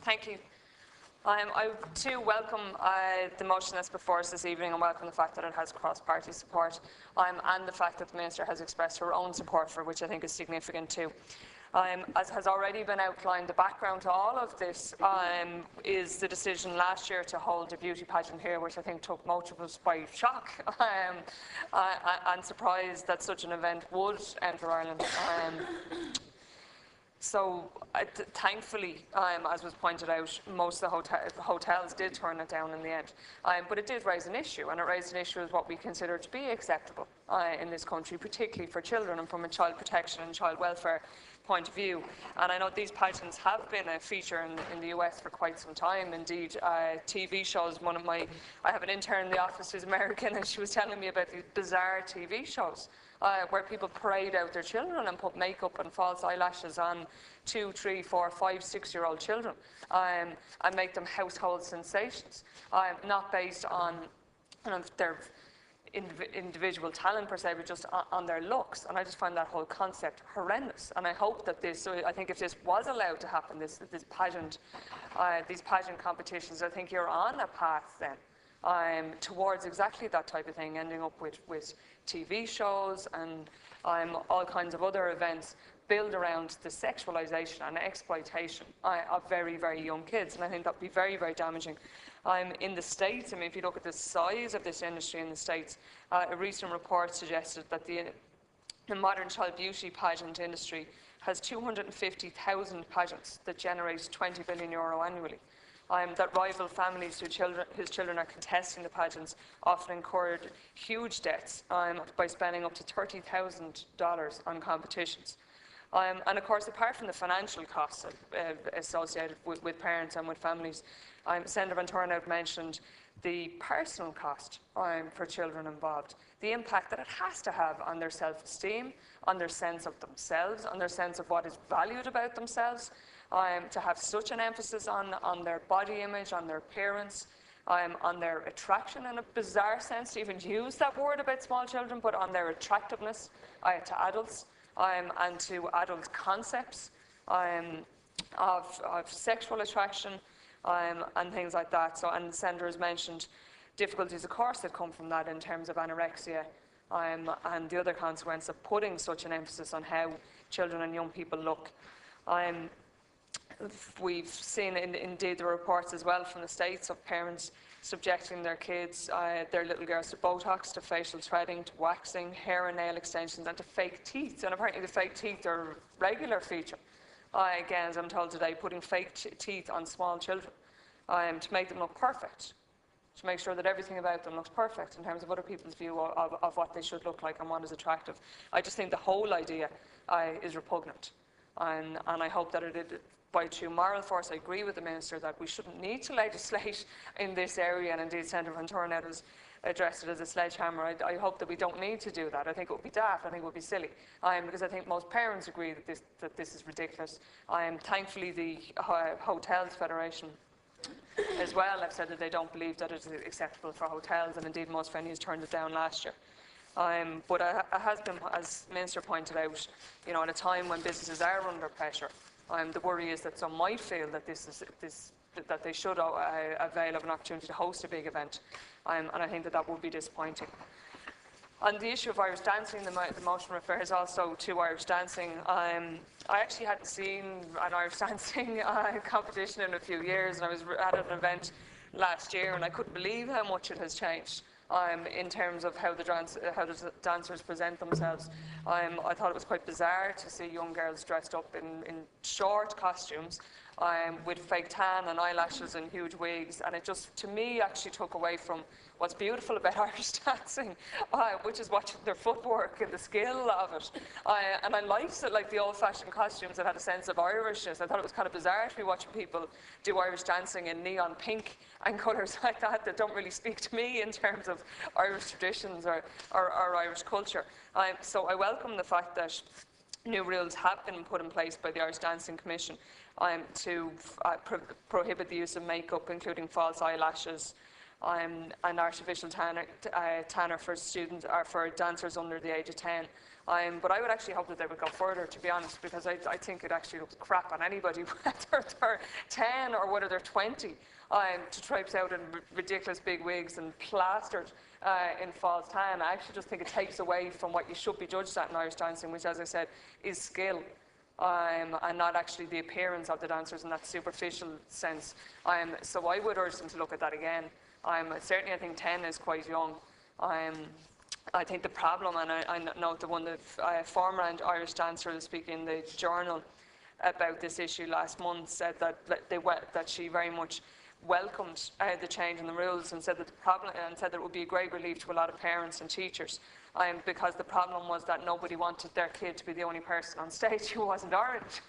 Thank you. I too welcome the motion that's before us this evening and welcome the fact that it has cross-party support and the fact that the Minister has expressed her own support for it, which I think is significant too. As has already been outlined, the background to all of this is the decision last year to hold a beauty pageant here, which I think took most of us by shock and surprised that such an event would enter Ireland. So, thankfully, as was pointed out, most of the hotels did turn it down in the end. But it did raise an issue, and it raised an issue as what we consider to be acceptable in this country, particularly for children and from a child protection and child welfare point of view. And I know these pageants have been a feature in the US for quite some time. Indeed, TV shows, I have an intern in the office who's American, and she was telling me about these bizarre TV shows where people parade out their children and put makeup and false eyelashes on 2, 3, 4, 5, 6-year-old children and make them household sensations, not based on their individual talent per se, but just on their looks. And I just find that whole concept horrendous. And I hope that I think if this was allowed to happen, these pageant competitions, I think you're on a path then towards exactly that type of thing, ending up with TV shows and all kinds of other events built around the sexualization and exploitation of very, very young kids. And I think that would be very, very damaging. In the States, I mean, if you look at the size of this industry in the States, a recent report suggested that the modern child beauty pageant industry has 250,000 pageants that generate €20 billion annually. That rival families whose children are contesting the pageants often incurred huge debts by spending up to $30,000 on competitions. And of course, apart from the financial costs associated with parents and with families, Senator Van Tornout mentioned the personal cost for children involved, the impact that it has to have on their self-esteem, on their sense of themselves, on their sense of what is valued about themselves, to have such an emphasis on their body image, on their appearance, on their attraction in a bizarre sense, to even use that word about small children, but on their attractiveness to adults and to adult concepts of sexual attraction and things like that. So, and the Senator has mentioned difficulties, of course, that come from that in terms of anorexia and the other consequence of putting such an emphasis on how children and young people look. We've seen indeed the reports as well from the States of parents subjecting their kids, their little girls, to Botox, to facial threading, to waxing, hair and nail extensions, and to fake teeth. And apparently the fake teeth are a regular feature. Again, as I'm told today, putting fake teeth on small children to make them look perfect, to make sure that everything about them looks perfect in terms of other people's view of what they should look like and what is attractive. I just think the whole idea is repugnant. And I hope that by true moral force, I agree with the Minister that we shouldn't need to legislate in this area, and indeed Senator Van Tornout has addressed it as a sledgehammer. I hope that we don't need to do that. I think it would be daft, I think it would be silly, because I think most parents agree that this is ridiculous. Thankfully, the Hotels Federation as well have said that they don't believe that it is acceptable for hotels, and indeed most venues turned it down last year. But it has been, as the Minister pointed out, at a time when businesses are under pressure, the worry is that some might feel that that they should avail of an opportunity to host a big event, and I think that would be disappointing. On the issue of Irish dancing, the motion refers also to Irish dancing. I actually hadn't seen an Irish dancing competition in a few years, and I was at an event last year, and I couldn't believe how much it has changed in terms of how the dancers present themselves. I thought it was quite bizarre to see young girls dressed up in short costumes with fake tan and eyelashes and huge wigs, and it just, to me, actually took away from what's beautiful about Irish dancing, which is watching their footwork and the skill of it. And I liked it, like the old-fashioned costumes that had a sense of Irishness. I thought it was kind of bizarre to be watching people do Irish dancing in neon pink and colours like that don't really speak to me in terms of Irish traditions or Irish culture. So I welcome the fact that new rules have been put in place by the Irish Dancing Commission to prohibit the use of makeup, including false eyelashes, and artificial tanner for students or for dancers under the age of 10. But I would actually hope that they would go further, to be honest, because I think it actually looks crap on anybody, whether they're 10 or whether they're 20, to traipse out in ridiculous big wigs and plastered in false tan. I actually just think it takes away from what you should be judged at in Irish dancing, which, as I said, is skill. And not actually the appearance of the dancers in that superficial sense. So I would urge them to look at that again. Certainly I think 10 is quite young. I think the problem, and I know the one that former Irish dancer was speaking in the Journal about this issue last month, said that she very much welcomed the change in the rules, and said that it would be a great relief to a lot of parents and teachers, because the problem was that nobody wanted their kid to be the only person on stage who wasn't orange.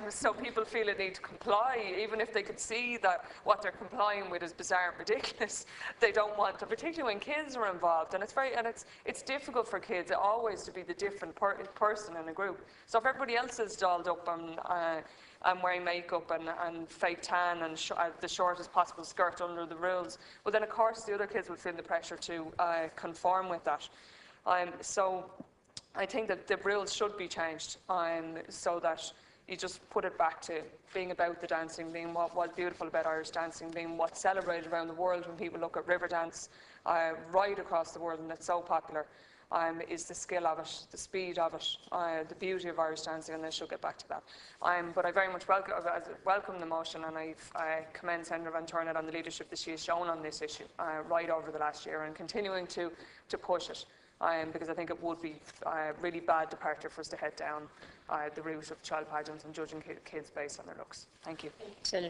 So people feel a need to comply, even if they could see that what they're complying with is bizarre and ridiculous. They don't want to, particularly when kids are involved, and it's difficult for kids always to be the different person in a group. So if everybody else is dolled up and wearing makeup and fake tan and the shortest possible skirt under the rules, well then of course the other kids will feel the pressure to conform with that. So I think that the rules should be changed so that you just put it back to being about the dancing, being what was beautiful about Irish dancing, being what's celebrated around the world when people look at river dance right across the world, and it's so popular. Is the skill of it, the speed of it, the beauty of Irish dancing, and I should get back to that. But I very much welcome the motion, and I commend Senator Van Turnet on the leadership that she has shown on this issue right over the last year, and continuing to push it, because I think it would be a really bad departure for us to head down the route of child pageants and judging kids based on their looks. Thank you.